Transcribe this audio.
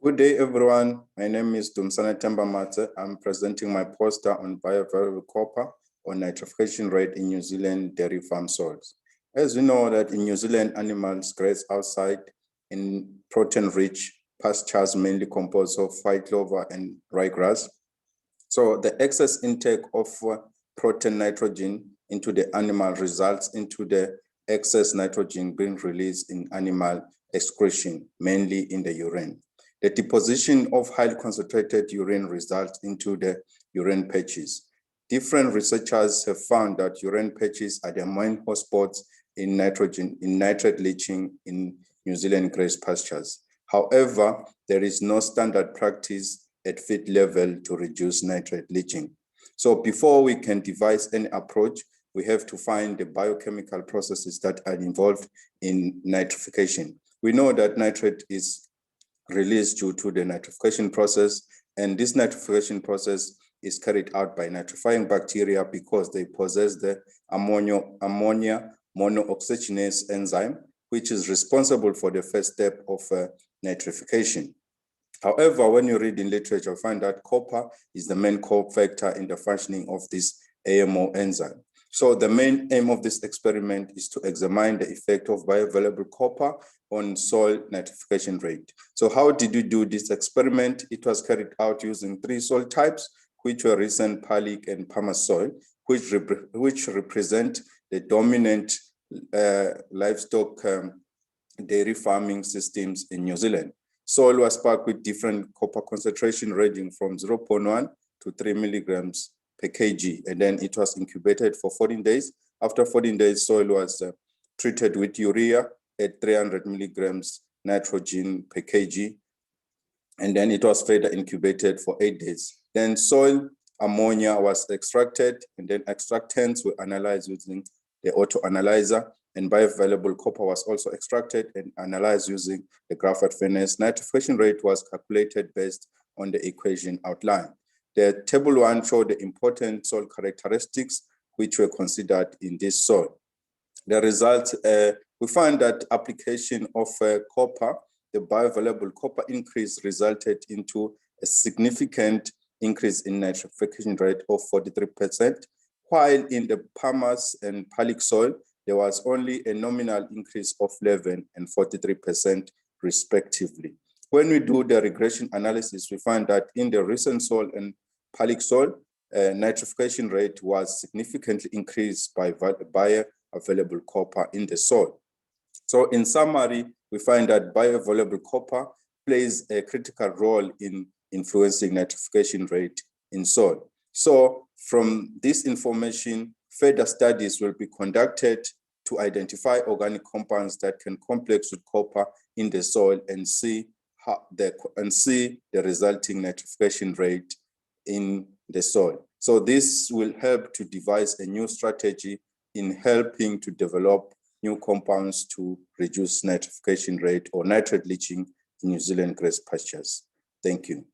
Good day, everyone. My name is Dumsane Themba Matse. I'm presenting my poster on bioavailable copper on nitrification rate in New Zealand dairy farm soils. As we know that in New Zealand, animals graze outside in protein-rich pastures, mainly composed of white clover and ryegrass. So the excess intake of protein nitrogen into the animal results into the excess nitrogen being released in animal excretion, mainly in the urine. The deposition of highly concentrated urine results into the urine patches. Different researchers have found that urine patches are the main hotspots in nitrate leaching in New Zealand grass pastures. However, there is no standard practice at feed level to reduce nitrate leaching. So before we can devise any approach, we have to find the biochemical processes that are involved in nitrification. We know that nitrate is released due to the nitrification process, and this nitrification process is carried out by nitrifying bacteria because they possess the ammonia monooxygenase enzyme, which is responsible for the first step of nitrification. However, when you read in literature, you find that copper is the main cofactor in the functioning of this AMO enzyme. So the main aim of this experiment is to examine the effect of bioavailable copper on soil nitrification rate. So how did we do this experiment? It was carried out using 3 soil types, which were recent Palic and pumice soil, which represent the dominant livestock dairy farming systems in New Zealand. Soil was packed with different copper concentration ranging from 0.1 to 3 milligrams per kg, and then it was incubated for 14 days. After 14 days, soil was treated with urea at 300 milligrams nitrogen per kg, and then it was further incubated for 8 days. Then soil ammonia was extracted, and then extractants were analyzed using the autoanalyzer, and bioavailable copper was also extracted and analyzed using the graphite furnace. Nitrification rate was calculated based on the equation outlined. The table 1 showed the important soil characteristics which were considered in this soil. The results, we found that application of copper, the bioavailable copper increase resulted into a significant increase in nitrification rate of 43%, while in the pumice and Palic soil, there was only a nominal increase of 11% and 43% respectively. When we do the regression analysis, we find that in the recent soil and Palic soil, nitrification rate was significantly increased by bioavailable copper in the soil. So in summary, we find that bioavailable copper plays a critical role in influencing nitrification rate in soil. So from this information, further studies will be conducted to identify organic compounds that can complex with copper in the soil and see the resulting nitrification rate in the soil. So this will help to devise a new strategy in helping to develop new compounds to reduce nitrification rate or nitrate leaching in New Zealand grass pastures. Thank you.